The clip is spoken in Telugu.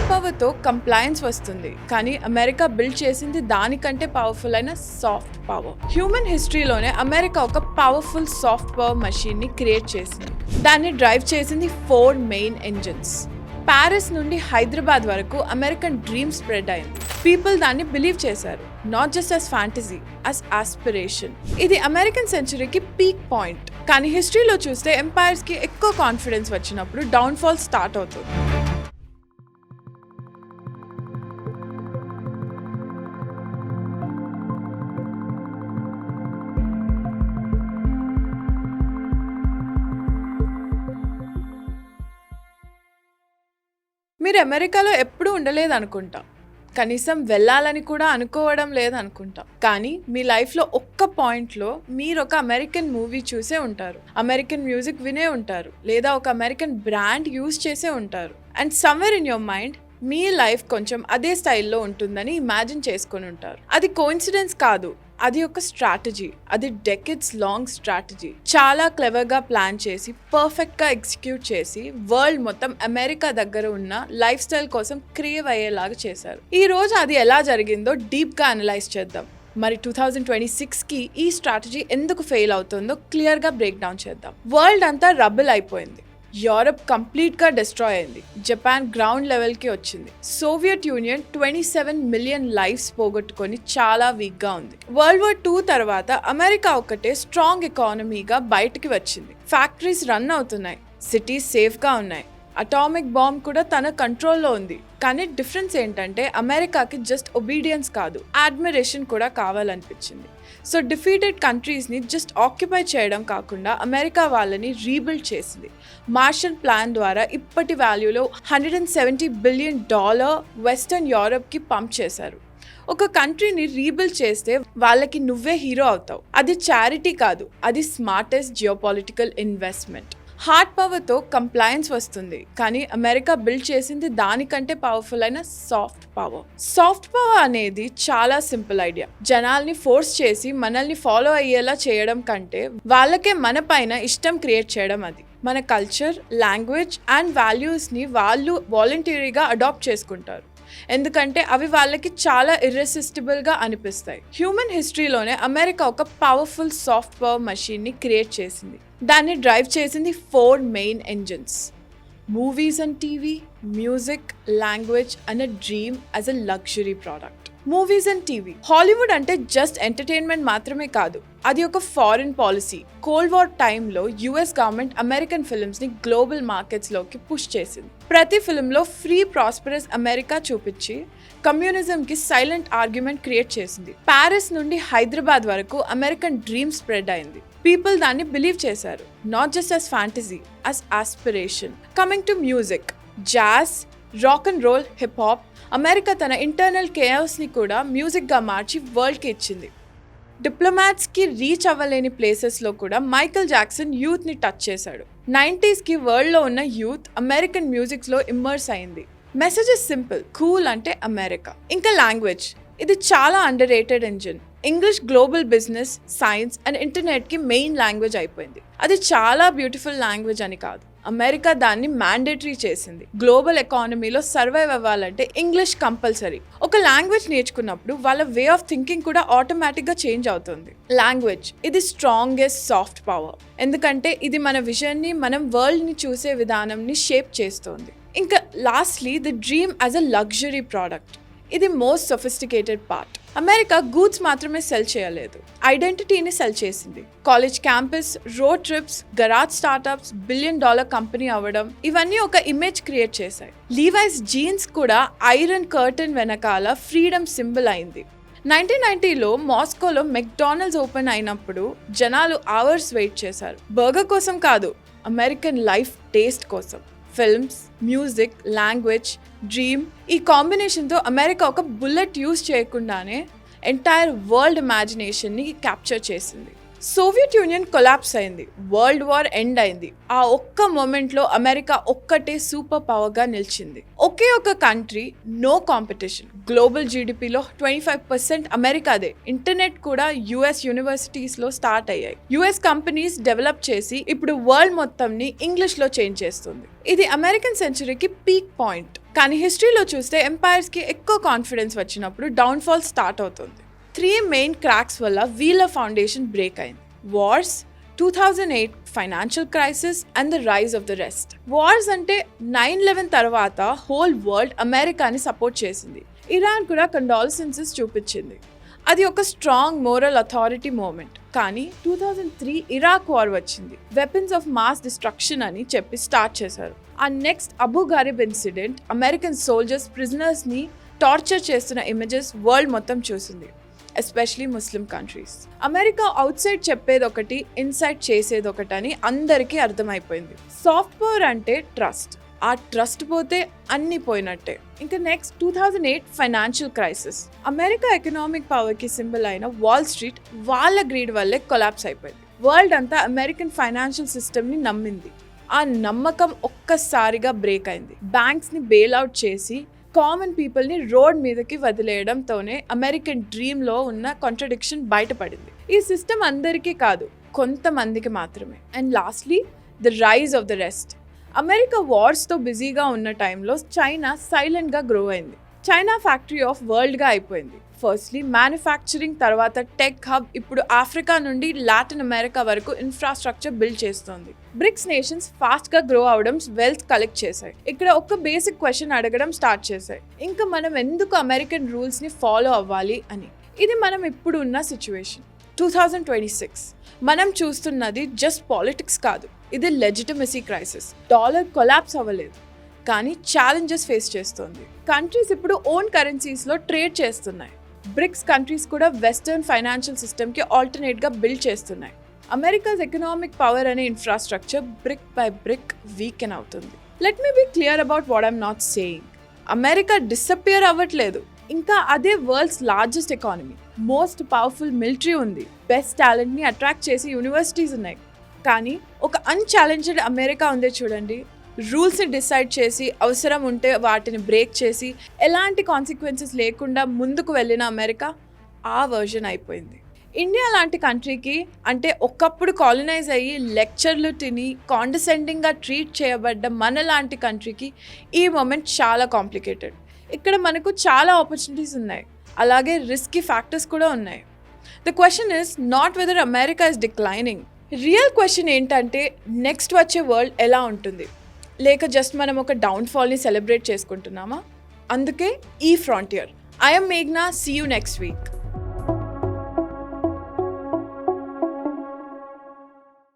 హార్డ్ పవర్తో కంప్లయన్స్ వస్తుంది, కానీ అమెరికా బిల్డ్ చేసింది దానికంటే పవర్ఫుల్ అయిన సాఫ్ట్ పవర్. హ్యూమన్ హిస్టరీలోనే అమెరికా ఒక పవర్ఫుల్ సాఫ్ట్ పవర్ మెషిన్ని క్రియేట్ చేసింది. దాన్ని డ్రైవ్ చేసింది 4 మెయిన్ ఇంజిన్స్. ప్యారిస్ నుండి హైదరాబాద్ వరకు అమెరికన్ డ్రీమ్ స్ప్రెడ్ అయింది. పీపుల్ దాన్ని బిలీవ్ చేశారు, not just as fantasy, as aspiration. ఇది అమెరికన్ సెంచరీకి పీక్ పాయింట్. కానీ హిస్టరీలో చూస్తే ఎంపైర్స్కి ఎక్కువ కాన్ఫిడెన్స్ వచ్చినప్పుడు డౌన్ఫాల్ స్టార్ట్ అవుతుంది. మీరు అమెరికాలో ఎప్పుడూ ఉండలేదు అనుకుంటా, కనీసం వెళ్ళాలని కూడా అనుకోవడం లేదనుకుంటా. కానీ మీ లైఫ్లో ఒక్క పాయింట్లో మీరు ఒక అమెరికన్ మూవీ చూసే ఉంటారు, అమెరికన్ మ్యూజిక్ వినే ఉంటారు, లేదా ఒక అమెరికన్ బ్రాండ్ యూజ్ చేసే ఉంటారు. And somewhere in your mind me life కొంచెం అదే స్టైల్లో ఉంటుందని ఇమాజిన్ చేసుకొని ఉంటారు. అది కోఇన్సిడెన్స్ కాదు, అది ఒక స్ట్రాటజీ. అది డెకెడ్స్ లాంగ్ స్ట్రాటజీ. చాలా క్లెవర్గా ప్లాన్ చేసి పర్ఫెక్ట్గా ఎగ్జిక్యూట్ చేసి వరల్డ్ మొత్తం అమెరికా దగ్గర ఉన్న లైఫ్ స్టైల్ కోసం క్రియేవ్ అయ్యేలాగా చేశారు. ఈ రోజు అది ఎలా జరిగిందో డీప్గా అనలైజ్ చేద్దాం. మరి 2026కి ఈ స్ట్రాటజీ ఎందుకు ఫెయిల్ అవుతుందో క్లియర్గా బ్రేక్ డౌన్ చేద్దాం. వరల్డ్ అంతా రబుల్ అయిపోయింది. యూరప్ కంప్లీట్గా డిస్ట్రాయ్ అయింది. జపాన్ గ్రౌండ్ లెవెల్కి వచ్చింది. సోవియట్ యూనియన్ 27 మిలియన్ లైఫ్స్ పోగొట్టుకొని చాలా వీక్గా ఉంది. వరల్డ్ వార్ 2 తర్వాత అమెరికా ఒక్కటే స్ట్రాంగ్ ఎకానమీగా బయటికి వచ్చింది. ఫ్యాక్టరీస్ రన్ అవుతున్నాయి, సిటీస్ సేఫ్గా ఉన్నాయి, అటామిక్ బాంబ్ కూడా తన కంట్రోల్లో ఉంది. కానీ డిఫరెన్స్ ఏంటంటే అమెరికాకి జస్ట్ ఒబీడియన్స్ కాదు, అడ్మిరేషన్ కూడా కావాలనిపించింది. సో డిఫీటెడ్ కంట్రీస్ని జస్ట్ ఆక్యుపై చేయడం కాకుండా అమెరికా వాళ్ళని రీబిల్డ్ చేసింది. మార్షల్ ప్లాన్ ద్వారా ఇప్పటి వాల్యూలో $170 బిలియన్ వెస్టర్న్ యూరప్కి పంప్ చేశారు. ఒక కంట్రీని రీబిల్డ్ చేస్తే వాళ్ళకి నువ్వే హీరో అవుతావు. అది చారిటీ కాదు, అది స్మార్టెస్ట్ జియోపాలిటికల్ ఇన్వెస్ట్మెంట్. హార్డ్ పవర్తో కంప్లయన్స్ వస్తుంది, కానీ అమెరికా బిల్డ్ చేసింది దానికంటే పవర్ఫుల్ అయిన సాఫ్ట్ పవర్. సాఫ్ట్ పవర్ అనేది చాలా సింపుల్ ఐడియా. జనాల్ని ఫోర్స్ చేసి మనల్ని ఫాలో అయ్యేలా చేయడం కంటే వాళ్ళకే మన పైన ఇష్టం క్రియేట్ చేయడం. అది మన కల్చర్, లాంగ్వేజ్ అండ్ వాల్యూస్ని వాళ్ళు వాలంటరీగా అడాప్ట్ చేసుకుంటారు, ఎందుకంటే అవి వాళ్ళకి చాలా ఇర్రెసిస్టిబుల్గా అనిపిస్తాయి. హ్యూమన్ హిస్టరీలోనే అమెరికా ఒక పవర్ఫుల్ సాఫ్ట్ పవర్ మెషిన్ని క్రియేట్ చేసింది. దాన్ని డ్రైవ్ చేసింది 4 main engines: movies and TV, music, language and a dream as a luxury product. Movies and TV. Hollywood అంటే జస్ట్ ఎంటర్టైన్మెంట్ మాత్రమే కాదు, అది ఒక ఫారిన్ పాలసీ. కోల్డ్ వార్ టైంలో యుఎస్ గవర్నమెంట్ అమెరికన్ ఫిల్మ్స్ని గ్లోబల్ మార్కెట్స్లోకి పుష్ చేసింది. ప్రతి ఫిల్మ్లో ఫ్రీ ప్రాస్పరస్ అమెరికా చూపించి కమ్యూనిజంకి సైలెంట్ ఆర్గ్యుమెంట్ క్రియేట్ చేసింది. ప్యారిస్ నుండి హైదరాబాద్ వరకు అమెరికన్ డ్రీమ్ స్ప్రెడ్ అయింది. పీపుల్ దాన్ని బిలీవ్ చేశారు, not just as fantasy, as aspiration. Coming to music, jazz, rock and roll, hip hop. America తన ఇంటర్నల్ కేయాస్ని కూడా మ్యూజిక్గా మార్చి వరల్డ్కి ఇచ్చింది. డిప్లొమాట్స్కి రీచ్ అవ్వలేని ప్లేసెస్లో కూడా మైకేల్ జాక్సన్ యూత్ని టచ్ చేశాడు. 90sకి వరల్డ్లో ఉన్న యూత్ అమెరికన్ మ్యూజిక్స్లో ఇమ్మర్స్ అయింది. మెసేజ్ ఇస్ సింపుల్, కూల్ అంటే అమెరికా. ఇంకా లాంగ్వేజ్, ఇది చాలా underrated engine. English global business, science and ఇంటర్నెట్కి మెయిన్ లాంగ్వేజ్ అయిపోయింది. అది చాలా బ్యూటిఫుల్ లాంగ్వేజ్ అని కాదు, అమెరికా దాన్ని మ్యాండేటరీ చేసింది. గ్లోబల్ ఎకానమీలో సర్వైవ్ అవ్వాలంటే ఇంగ్లీష్ కంపల్సరీ. ఒక లాంగ్వేజ్ నేర్చుకున్నప్పుడు వాళ్ళ వే ఆఫ్ థింకింగ్ కూడా ఆటోమేటిక్గా చేంజ్ అవుతుంది. లాంగ్వేజ్, ఇది స్ట్రాంగెస్ట్ సాఫ్ట్ పవర్, ఎందుకంటే ఇది మన విజన్ని, మనం వరల్డ్ని చూసే విధానంని షేప్ చేస్తుంది. ఇంకా lastly the dream as a luxury product. ఇది most sophisticated part. America goods మాత్రమే సెల్ చేయలేదు, ఐడెంటిటీని సెల్ చేసింది. College campus, road trips, garage startups, $1 billion company అవ్వడం, ఇవన్నీ ఒక ఇమేజ్ క్రియేట్ చేశాయి. లీవైస్ జీన్స్ కూడా ఐరన్ కర్టన్ వెనకాల ఫ్రీడమ్ సింబల్ అయింది. 1990లో మాస్కోలో మెక్డానల్డ్స్ ఓపెన్ అయినప్పుడు జనాలు అవర్స్ వెయిట్ చేశారు. బర్గర్ కోసం కాదు, అమెరికన్ లైఫ్ టేస్ట్ కోసం. ఫిల్మ్స్, మ్యూజిక్, లాంగ్వేజ్, డ్రీమ్, ఈ కాంబినేషన్తో అమెరికా ఒక బుల్లెట్ యూజ్ చేయకుండానే ఎంటైర్ వరల్డ్ ఇమాజినేషన్ని క్యాప్చర్ చేసింది. సోవియట్ యూనియన్ కొలాప్స్ అయింది, వరల్డ్ వార్ ఎండ్ అయింది. ఆ ఒక్క మూమెంట్లో అమెరికా ఒక్కటే సూపర్ పవర్గా నిలిచింది. ఒకే ఒక కంట్రీ, నో కాంపిటీషన్. గ్లోబల్ జీడిపిలో 25% అమెరికాదే. ఇంటర్నెట్ కూడా యుఎస్ యూనివర్సిటీస్లో స్టార్ట్ అయ్యాయి. యుఎస్ కంపెనీస్ డెవలప్ చేసి ఇప్పుడు వరల్డ్ మొత్తంని ఇంగ్లీష్లో చేంజ్ చేస్తుంది. ఇది అమెరికన్ సెంచరీకి పీక్ పాయింట్. కానీ హిస్టరీలో చూస్తే ఎంపైర్స్కి ఎక్కువ కాన్ఫిడెన్స్ వచ్చినప్పుడు డౌన్ఫాల్ స్టార్ట్ అవుతుంది. 3 మెయిన్ క్రాక్స్ వల్ల వీళ్ళ ఫౌండేషన్ బ్రేక్ అయింది. Wars, 2008 financial crisis and the rise of the rest. Wars అంటే 9/11 తర్వాత హోల్ వరల్డ్ అమెరికాని సపోర్ట్ చేసింది. ఇరాన్ కూడా కండాలెన్సెస్ చూపించింది. అది ఒక స్ట్రాంగ్ మోరల్ అథారిటీ మూమెంట్. కానీ 2003 ఇరాక్ వార్ వచ్చింది. వెపన్స్ ఆఫ్ మాస్ డిస్ట్రక్షన్ అని చెప్పి స్టార్ట్ చేశారు. ఆ next Abu Ghraib incident American soldiers ప్రిజనర్స్ని టార్చర్ చేస్తున్న ఇమేజెస్ వరల్డ్ మొత్తం చూసింది, especially Muslim countries. America outside చెప్పేది ఒకటి, ఇన్సైడ్ చేసేది ఒకటి అని అందరికీ అర్థమైపోయింది. సాఫ్ట్ పవర్ అంటే ట్రస్ట్. ఆ ట్రస్ట్ పోతే అన్ని పోయినట్టే. ఇంకా next 2008 financial crisis. America economic పవర్కి సింబల్ అయిన వాల్ స్ట్రీట్ వాళ్ళ గ్రీడ్ వల్లే కొలాప్స్ అయిపోయింది. వరల్డ్ అంతా అమెరికన్ ఫైనాన్షియల్ సిస్టమ్ని నమ్మింది. ఆ నమ్మకం ఒక్కసారిగా బ్రేక్ అయింది. బ్యాంక్స్ని బెయిల్అవుట్ చేసి కామన్ పీపుల్ని రోడ్ మీదకి వదిలేయడంతోనే అమెరికన్ డ్రీమ్లో ఉన్న కాంట్రడిక్షన్ బయటపడింది. ఈ సిస్టమ్ అందరికీ కాదు, కొంతమందికి మాత్రమే. And lastly the rise of the rest. America వార్స్తో బిజీగా ఉన్న టైంలో చైనా సైలెంట్గా గ్రో అయింది. చైనా ఫ్యాక్టరీ ఆఫ్ వరల్డ్గా అయిపోయింది. ఫస్ట్లీ మ్యానుఫ్యాక్చరింగ్, తర్వాత టెక్ హబ్. ఇప్పుడు ఆఫ్రికా నుండి లాటిన్ అమెరికా వరకు ఇన్ఫ్రాస్ట్రక్చర్ బిల్డ్ చేస్తోంది. బ్రిక్స్ నేషన్స్ ఫాస్ట్గా గ్రో అవడం, వెల్త్ కలెక్ట్ చేశాయి. ఇక్కడ ఒక బేసిక్ క్వశ్చన్ అడగడం స్టార్ట్ చేశాయి, ఇంకా మనం ఎందుకు అమెరికన్ రూల్స్ని ఫాలో అవ్వాలి అని. ఇది మనం ఇప్పుడు ఉన్న సిచ్యువేషన్ 2026. మనం చూస్తున్నది జస్ట్ పాలిటిక్స్ కాదు, ఇది లెజిటిమసీ క్రైసిస్. డాలర్ కొలాప్స్ అవ్వలేదు, కానీ ఛాలెంజెస్ ఫేస్ చేస్తోంది. కంట్రీస్ ఇప్పుడు ఓన్ కరెన్సీస్లో ట్రేడ్ చేస్తున్నాయి. బ్రిక్స్ కంట్రీస్ కూడా వెస్టర్న్ ఫైనాన్షియల్ సిస్టమ్కి ఆల్టర్నేట్గా బిల్డ్ చేస్తున్నాయి. అమెరికాస్ ఎకనామిక్ పవర్ అనే infrastructure brick by brick weaken అవుతుంది. Let me be clear about what I'm not saying. America disappear అవ్వట్లేదు, ఇంకా అదే world's largest economy, most powerful military ఉంది, బెస్ట్ టాలెంట్ని అట్రాక్ట్ చేసి యూనివర్సిటీస్ ఉన్నాయి. కానీ ఒక అన్ఛాలెంజ్డ్ అమెరికా ఉందే చూడండి. రూల్స్ని డిసైడ్ చేసి అవసరం ఉంటే వాటిని బ్రేక్ చేసి ఎలాంటి కాన్సిక్వెన్సెస్ లేకుండా ముందుకు వెళ్ళిన అమెరికా ఆ వర్జన్ అయిపోయింది. ఇండియా లాంటి కంట్రీకి, అంటే ఒకప్పుడు కాలనైజ్ అయ్యి లెక్చర్లు తిని కాండసెండింగ్గా ట్రీట్ చేయబడ్డ మన లాంటి కంట్రీకి ఈ మూమెంట్ చాలా కాంప్లికేటెడ్. ఇక్కడ మనకు చాలా ఆపర్చునిటీస్ ఉన్నాయి, అలాగే రిస్కీ ఫ్యాక్టర్స్ కూడా ఉన్నాయి. The question is not whether America is declining. Real question ఏంటంటే నెక్స్ట్ వచ్చే వరల్డ్ ఎలా ఉంటుంది, లేక జస్ట్ మనం ఒక డౌన్ఫాల్ని సెలబ్రేట్ చేసుకుంటున్నామా? అందుకే ఈ ఫ్రాంటియర్. ఐ యామ్ మేఘ్నా. See you next week.